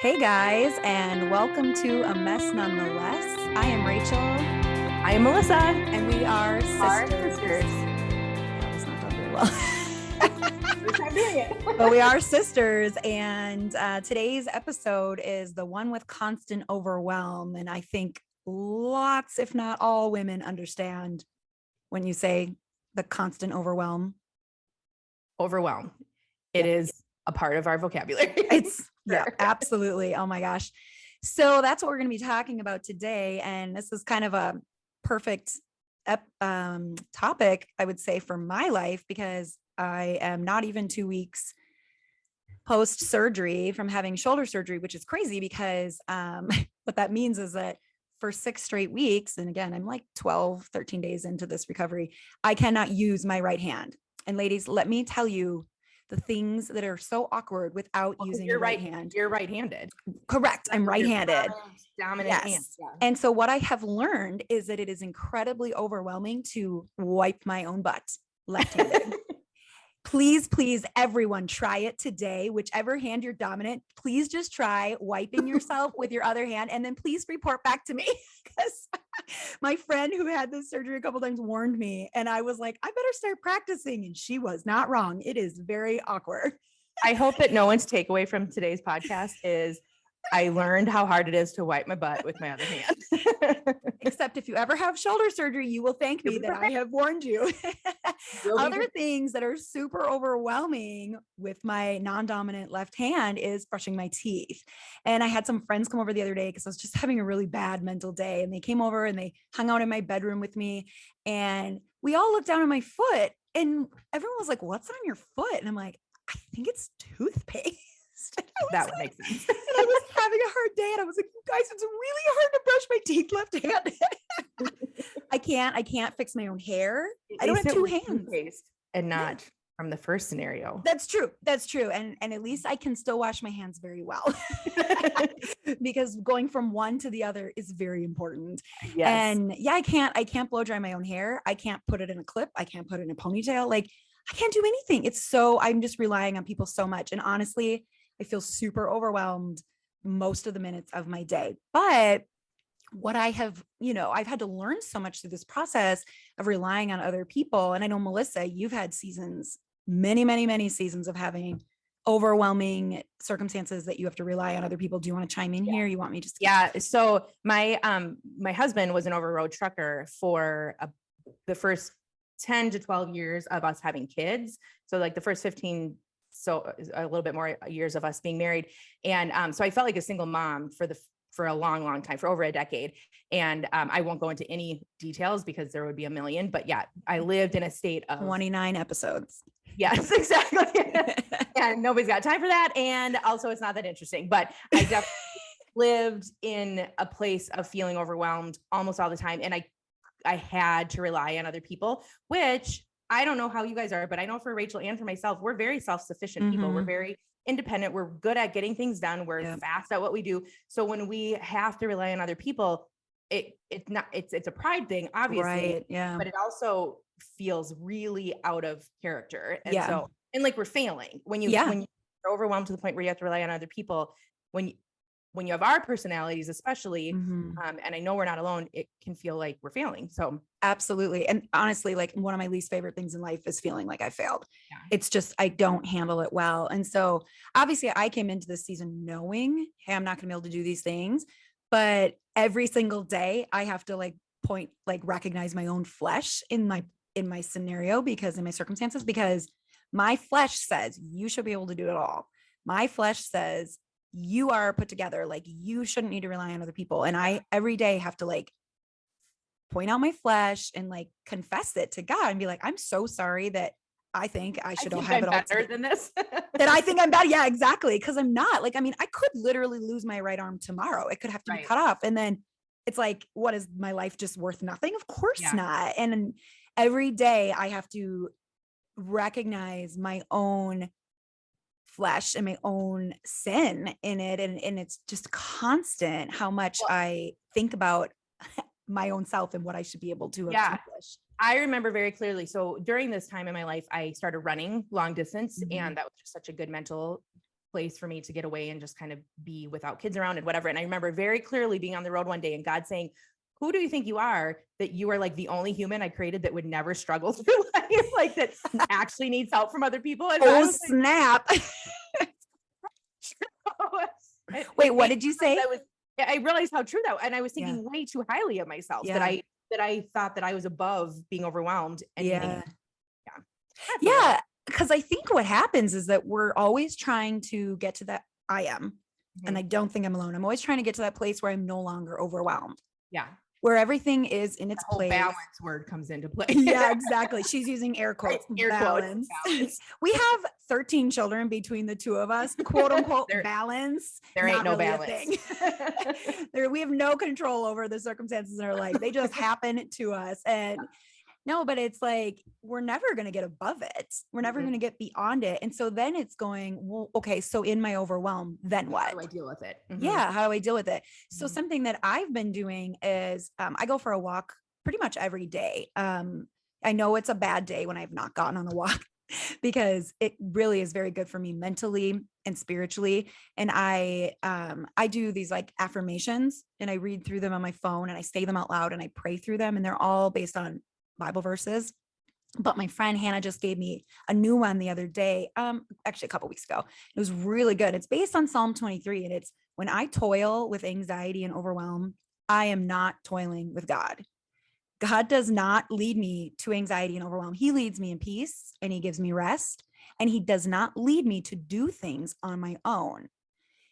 Hey guys, and welcome to A Mess Nonetheless. I am Rachel. I am Melissa. And we are sisters. That was not done very well. First time doing it. But we are sisters, and today's episode is the one with constant overwhelm. And I think lots, if not all, women understand when you say the constant overwhelm. Overwhelm. It is a part of our vocabulary. Yeah, absolutely. Oh my gosh. So that's what we're going to be talking about today. And this is kind of a perfect topic, I would say, for my life, because I am not even 2 weeks post surgery from having shoulder surgery, which is crazy because what that means is that for 6 straight weeks, and again, I'm like 12, 13 days into this recovery, I cannot use my right hand. And ladies, let me tell you the things that are so awkward without using your right hand. You're right-handed. Correct. I'm right-handed. Dominant yes. hand. Yeah. And so what I have learned is that it is incredibly overwhelming to wipe my own butt left-handed. Please, everyone, try it today. Whichever hand you're dominant, please just try wiping yourself with your other hand, and then please report back to me, because my friend who had this surgery a couple times warned me, and I was like, I better start practicing, and she was not wrong. It is very awkward. I hope that no one's takeaway from today's podcast is I learned how hard it is to wipe my butt with my other hand. Except if you ever have shoulder surgery, you will thank me that I have warned you. Other things that are super overwhelming with my non-dominant left hand is brushing my teeth. And I had some friends come over the other day because I was just having a really bad mental day. And they came over and they hung out in my bedroom with me. And we all looked down at my foot and everyone was like, "What's on your foot?" And I'm like, "I think it's toothpaste." That would make sense. And I was having a hard day and I was like, "You guys, it's really hard to brush my teeth left-handed." I can't fix my own hair. I don't have two hands. And not from the first scenario. That's true. And at least I can still wash my hands very well. Because going from one to the other is very important. Yes. And yeah, I can't blow dry my own hair. I can't put it in a clip. I can't put it in a ponytail. Like, I can't do anything. I'm just relying on people so much. And honestly, I feel super overwhelmed most of the minutes of my day. But what I have, I've had to learn so much through this process of relying on other people. And I know, Melissa, you've had seasons, many, many, many seasons of having overwhelming circumstances that you have to rely on other people. Do you want to chime in here? You want me just? Yeah. So my husband was an over-road trucker for the first 10 to 12 years of us having kids. So like the first 15, so a little bit more years of us being married. And so I felt like a single mom for a long, long time, for over a decade. And I won't go into any details because there would be a million, but yeah, I lived in a state of 29 episodes. Yes, exactly. And nobody's got time for that. And also it's not that interesting, but I definitely lived in a place of feeling overwhelmed almost all the time. And I had to rely on other people, which I don't know how you guys are, but I know for Rachel and for myself, we're very self-sufficient people. We're very independent. We're good at getting things done. We're fast at what we do. So when we have to rely on other people, it's a pride thing, obviously, right? Yeah. But it also feels really out of character. And so, and like we're failing when you're overwhelmed to the point where you have to rely on other people, when you have our personalities, especially, and I know we're not alone, it can feel like we're failing. So absolutely. And honestly, like one of my least favorite things in life is feeling like I failed. Yeah. It's just, I don't handle it well. And so obviously I came into this season knowing, hey, I'm not gonna be able to do these things, but every single day I have to recognize my own flesh in my scenario, because in my circumstances, because my flesh says you should be able to do it all. My flesh says you are put together. Like, you shouldn't need to rely on other people. And I every day have to point out my flesh and confess it to God and be like, I'm so sorry that I think I should have it all better than this. That I think I'm bad. Yeah, exactly. Cause I'm not. I could literally lose my right arm tomorrow. It could have to be cut off. And then it's like, what, is my life just worth nothing? Of course not. And every day I have to recognize my own flesh and my own sin in it. And it's just constant how much I think about my own self and what I should be able to accomplish. I remember very clearly. So during this time in my life, I started running long distance, and that was just such a good mental place for me to get away and just kind of be without kids around and whatever. And I remember very clearly being on the road one day and God saying, who do you think you are, that you are like the only human I created that would never struggle through life, like that actually needs help from other people? And oh, snap. Wait, what did you say? I realized how true that was. And I was thinking way too highly of myself, that I thought that I was above being overwhelmed. And yeah. Because I think what happens is that we're always trying to get to that I am. And I don't think I'm alone. I'm always trying to get to that place where I'm no longer overwhelmed. Yeah. Where everything is in its place. Balance word comes into play. Yeah, exactly. She's using air quotes. Right, balance. Balance. We have 13 children between the two of us, quote unquote, balance. There ain't no really balance. We have no control over the circumstances in our life. They just happen to us. And no, but it's like, we're never going to get above it. We're never going to get beyond it. And so then it's going, well, okay, so in my overwhelm, then what? How do I deal with it? Yeah. How do I deal with it? So something that I've been doing is I go for a walk pretty much every day. I know it's a bad day when I've not gotten on a walk because it really is very good for me mentally and spiritually. And I do these like affirmations and I read through them on my phone and I say them out loud and I pray through them. And they're all based on Bible verses. But my friend Hannah just gave me a new one the other day, actually a couple weeks ago. It was really good. It's based on Psalm 23. And it's, when I toil with anxiety and overwhelm, I am not toiling with God. God does not lead me to anxiety and overwhelm. He leads me in peace and he gives me rest. And he does not lead me to do things on my own.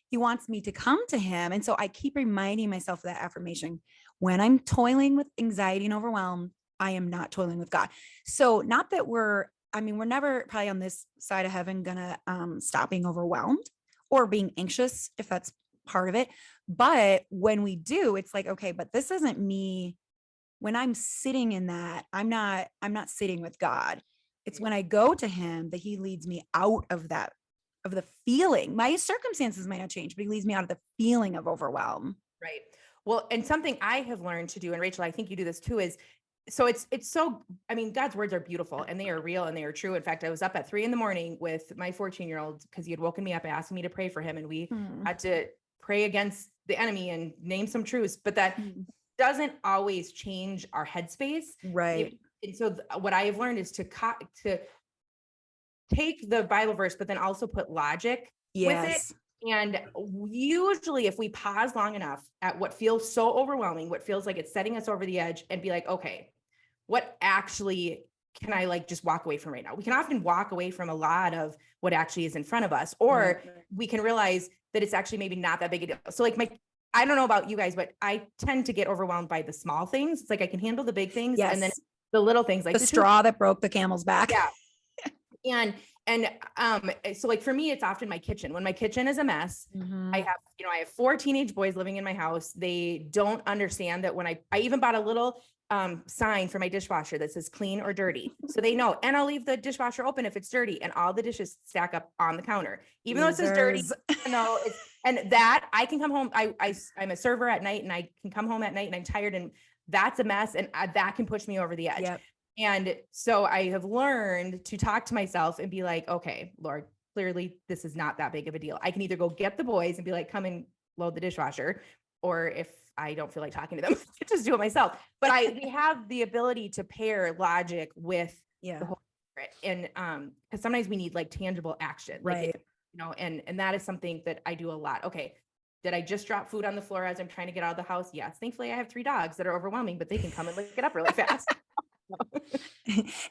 He wants me to come to him. And so I keep reminding myself of that affirmation. When I'm toiling with anxiety and overwhelm, I am not toiling with God. So not that we're never probably on this side of heaven gonna stop being overwhelmed or being anxious, if that's part of it. But when we do, it's like, okay, but this isn't me. When I'm sitting in that, I'm not sitting with God. It's when I go to him that he leads me out of that, of the feeling. My circumstances might not change, but he leads me out of the feeling of overwhelm. Right. Well, and something I have learned to do, and Rachel, I think you do this too, is so it's so, I mean, God's words are beautiful and they are real and they are true. In fact, I was up at 3 a.m. with my 14-year-old because he had woken me up asking me to pray for him. And we had to pray against the enemy and name some truths, but that doesn't always change our headspace. Right. And so what I have learned is to take the Bible verse, but then also put logic with it. And usually if we pause long enough at what feels so overwhelming, what feels like it's setting us over the edge and be like, okay, what actually can I like just walk away from right now? We can often walk away from a lot of what actually is in front of us, or we can realize that it's actually maybe not that big a deal. So like I don't know about you guys, but I tend to get overwhelmed by the small things. It's like I can handle the big things and then the little things, like the straw that broke the camel's back. Yeah. And so like for me, it's often my kitchen. When my kitchen is a mess, I have 4 teenage boys living in my house. They don't understand that when I even bought a little sign for my dishwasher that says clean or dirty. So they know, and I'll leave the dishwasher open if it's dirty, and all the dishes stack up on the counter, even though it says dirty. And that I can come home. I'm a server at night and I can come home at night and I'm tired and that's a mess. And that can push me over the edge. And so I have learned to talk to myself and be like, okay, Lord, clearly this is not that big of a deal. I can either go get the boys and be like, come and load the dishwasher. Or if I don't feel like talking to them, just do it myself. But we have the ability to pair logic with the Holy Spirit. And because sometimes we need like tangible action, right? And that is something that I do a lot. Okay. Did I just drop food on the floor as I'm trying to get out of the house? Yes. Thankfully I have 3 dogs that are overwhelming, but they can come and lick it up really fast.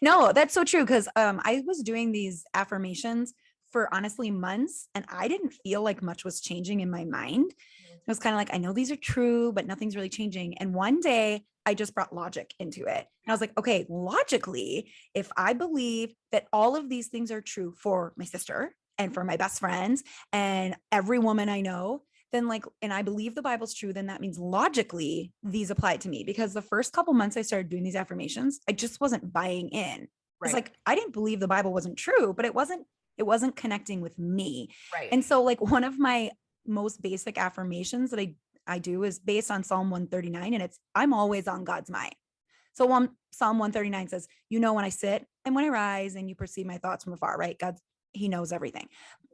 No, that's so true. Cause I was doing these affirmations for honestly months and I didn't feel like much was changing in my mind. It was kind of like, I know these are true, but nothing's really changing. And one day I just brought logic into it. And I was like, okay, logically, if I believe that all of these things are true for my sister and for my best friends and every woman I know, then and I believe the Bible's true, then that means logically these apply to me. Because the first couple months I started doing these affirmations, I just wasn't buying in. It's like, I didn't believe the Bible wasn't true, but it wasn't connecting with me. Right. And so one of my most basic affirmations that I do is based on Psalm 139. And it's, I'm always on God's mind. So Psalm 139 says, when I sit and when I rise and you perceive my thoughts from afar, right? he knows everything.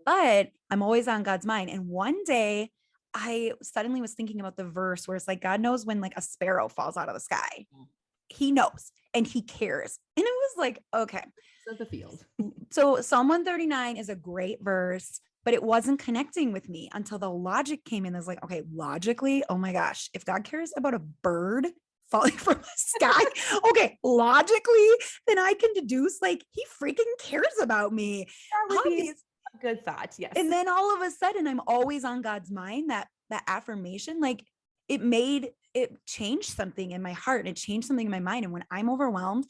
But I'm always on God's mind. And one day I suddenly was thinking about the verse where it's like, God knows when like a sparrow falls out of the sky. He knows and he cares. And it was like, okay. So the field. So Psalm 139 is a great verse, but it wasn't connecting with me until the logic came in. I was like, okay, logically, oh my gosh, if God cares about a bird falling from the sky, okay, logically, then I can deduce like he freaking cares about me. That would be a good thought. Yes. And then all of a sudden, I'm always on God's mind. That affirmation, like it changed something in my heart and it changed something in my mind. And when I'm overwhelmed,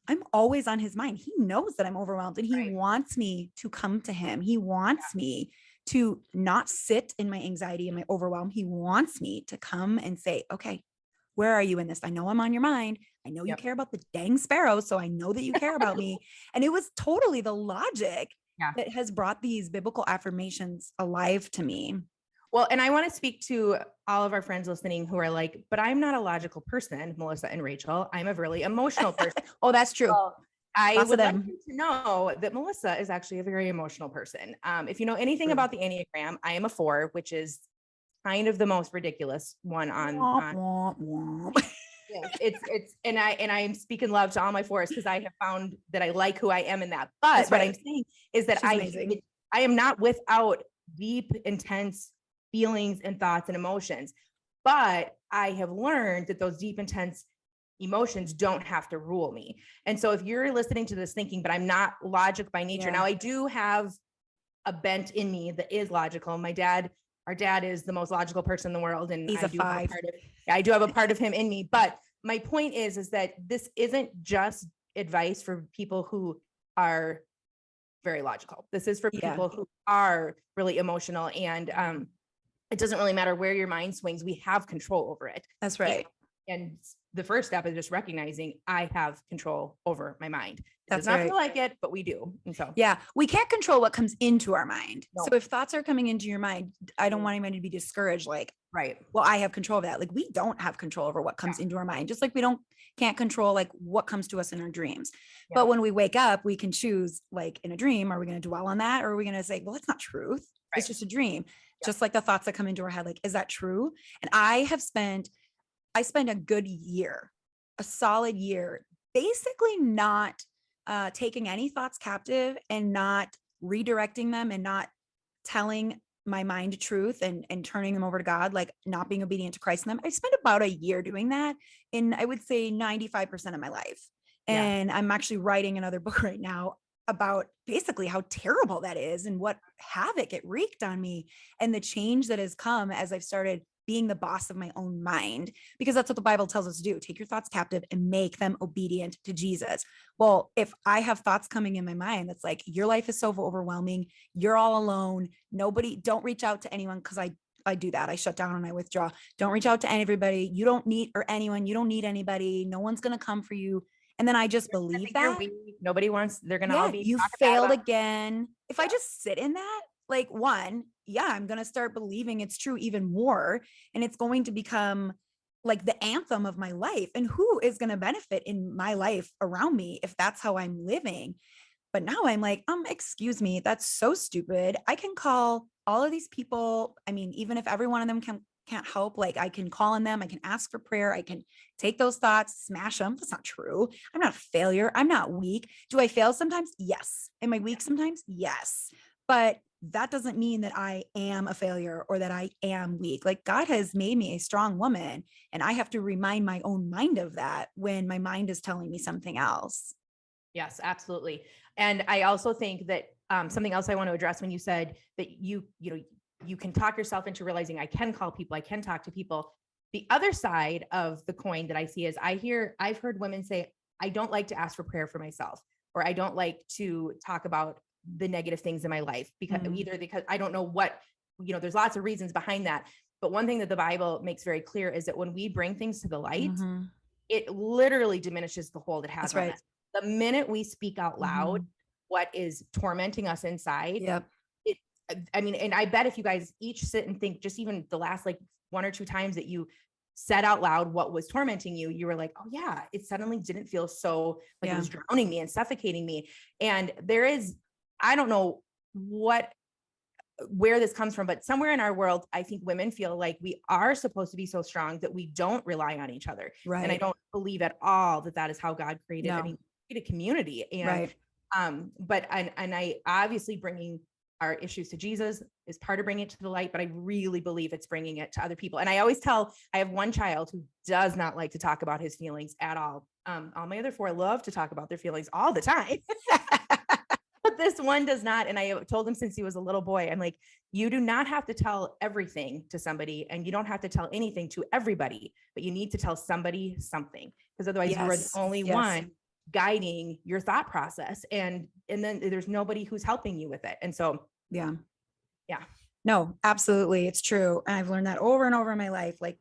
I'm always on his mind. He knows that I'm overwhelmed and he wants me to come to him. He wants me to not sit in my anxiety and my overwhelm. He wants me to come and say, okay, where are you in this? I know I'm on your mind. I know you care about the dang sparrows. So I know that you care about me. And it was totally the logic that has brought these biblical affirmations alive to me. Well, and I want to speak to all of our friends listening who are like, but I'm not a logical person, Melissa and Rachel. I'm a really emotional person. Oh, that's true. Well, I would like you to know that Melissa is actually a very emotional person. If you know anything about the Enneagram, I am a 4, which is kind of the most ridiculous one on it's and I'm speaking love to all my 4s because I have found that I like who I am in that. But what I'm saying is that I am not without deep, intense feelings and thoughts and emotions, but I have learned that those deep, intense emotions don't have to rule me. And so if you're listening to this thinking, but I'm not logic by nature. Now I do have a bent in me that is logical. Our dad is the most logical person in the world. And he's a 5. I do have a part of him in me. But my point is that this isn't just advice for people who are very logical. This is for people who are really emotional, and it doesn't really matter where your mind swings. We have control over it. That's right. And the first step is just recognizing I have control over my mind. That's not feel like it, but we do. And so we can't control what comes into our mind. No. So if thoughts are coming into your mind, I don't want anybody to be discouraged. Like, well, I have control of that. Like, we don't have control over what comes into our mind. Just like we can't control like what comes to us in our dreams. But when we wake up, we can choose, like in a dream, are we going to dwell on that? Or are we going to say, well, it's not truth. It's just a dream. Just like the thoughts that come into our head, like, is that true? And I spent a good year, a solid year, basically not taking any thoughts captive and not redirecting them and not telling my mind truth and turning them over to God, like not being obedient to Christ in them. I spent about a year doing that in, I would say 95% of my life. And I'm actually writing another book right now about basically how terrible that is and what havoc it wreaked on me and the change that has come as I've started being the boss of my own mind, because that's what the Bible tells us to do. Take your thoughts captive and make them obedient to Jesus. Well, if I have thoughts coming in my mind, that's like, your life is so overwhelming. You're all alone. Don't reach out to anyone. Cause I do that. I shut down and I withdraw. Don't reach out to everybody. You don't need, or anyone, you don't need anybody. No one's going to come for you. And then I just believe that nobody wants, they're going to all be, you failed again. If I just sit in that, like, I'm going to start believing it's true even more. And it's going to become like the anthem of my life. And who is going to benefit in my life around me if that's how I'm living? But now I'm like, excuse me, that's so stupid. I can call all of these people. I mean, even if every one of them can't help, like I can call on them. I can ask for prayer. I can take those thoughts, smash them. That's not true. I'm not a failure. I'm not weak. Do I fail sometimes? Yes. Am I weak sometimes? Yes. But that doesn't mean that I am a failure or that I am weak. Like, God has made me a strong woman, and I have to remind my own mind of that when my mind is telling me something else. Yes, absolutely. And I also think that something else I want to address when you said that you can talk yourself into realizing I can call people, I can talk to people. The other side of the coin that I see is I've heard women say, I don't like to ask for prayer for myself, or I don't like to talk about the negative things in my life because I don't know what, there's lots of reasons behind that. But one thing that the Bible makes very clear is that when we bring things to the light, it literally diminishes the hold it has on us. The minute we speak out loud, what is tormenting us inside, and I bet if you guys each sit and think, just even the last like 1 or 2 times that you said out loud what was tormenting you, you were like, oh yeah, it suddenly didn't feel so like it was drowning me and suffocating me. And I don't know where this comes from, but somewhere in our world, I think women feel like we are supposed to be so strong that we don't rely on each other. Right. And I don't believe at all that is how God created. No. I mean, he created community, and right. But I obviously bringing our issues to Jesus is part of bringing it to the light, but I really believe it's bringing it to other people. And I always tell, I have one child who does not like to talk about his feelings at all. All my other 4 love to talk about their feelings all the time. But this one does not. And I told him since he was a little boy, I'm like, you do not have to tell everything to somebody, and you don't have to tell anything to everybody, but you need to tell somebody something, because otherwise you are the only one guiding your thought process. And then there's nobody who's helping you with it. And so, yeah. No, absolutely. It's true. And I've learned that over and over in my life, like,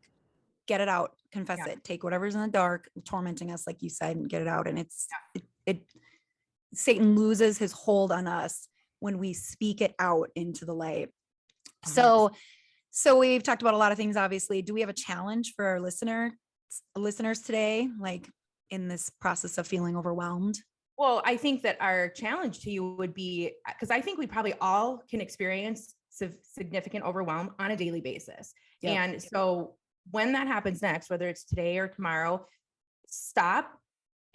get it out, confess it, take whatever's in the dark, tormenting us, like you said, and get it out. And it Satan loses his hold on us when we speak it out into the light. So we've talked about a lot of things, obviously. Do we have a challenge for our listeners today, like in this process of feeling overwhelmed? Well, I think that our challenge to you would be, because I think we probably all can experience significant overwhelm on a daily basis. Yep. And so when that happens next, whether it's today or tomorrow, stop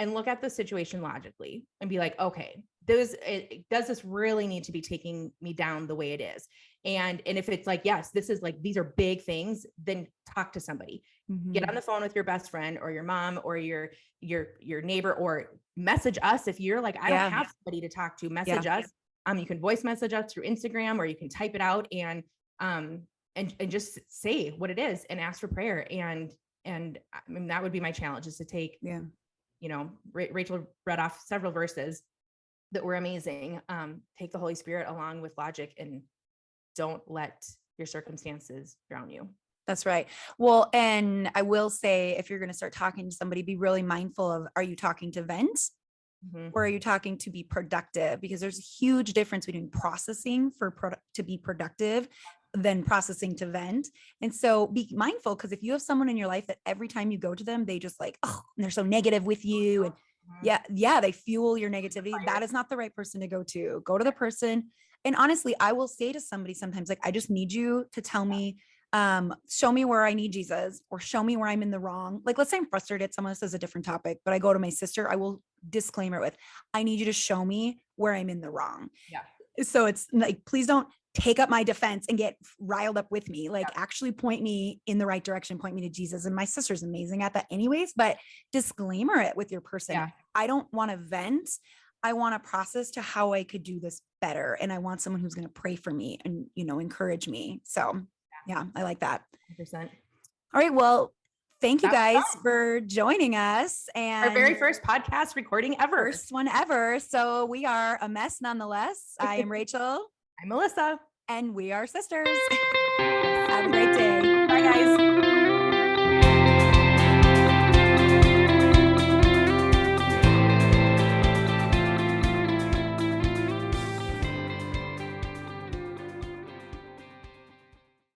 and look at the situation logically and be like, okay, does this really need to be taking me down the way it is? And if it's like, yes, this is like, these are big things, then talk to somebody. Get on the phone with your best friend or your mom or your neighbor, or message us. If you're like, I don't have somebody to talk to, message us. You can voice message us through Instagram, or you can type it out and just say what it is and ask for prayer. And I mean, that would be my challenge, is to take, Rachel read off several verses that were amazing. Take the Holy Spirit along with logic, and don't let your circumstances drown you. That's right. Well, and I will say, if you're going to start talking to somebody, be really mindful of, are you talking to vent or are you talking to be productive? Because there's a huge difference between processing to be productive than processing to vent. And so be mindful, because if you have someone in your life that every time you go to them, they just like, oh, and they're so negative with you. And they fuel your negativity. That is not the right person to go to. Go to the person. And honestly, I will say to somebody sometimes, like, I just need you to tell me, show me where I need Jesus, or show me where I'm in the wrong. Like, let's say I'm frustrated. Someone says a different topic, but I go to my sister, I will disclaimer with, I need you to show me where I'm in the wrong. Yeah. So it's like, please don't take up my defense and get riled up with me. Like, actually point me in the right direction, point me to Jesus. And my sister's amazing at that anyways, but disclaimer it with your person. Yeah. I don't want to vent. I want to process to how I could do this better. And I want someone who's going to pray for me and, encourage me. So yeah, I like that. 100%. All right. Well, thank you guys for joining us. And our very first podcast recording ever. First one ever. So we are a mess nonetheless. I am Rachel. I'm Melissa. And we are sisters.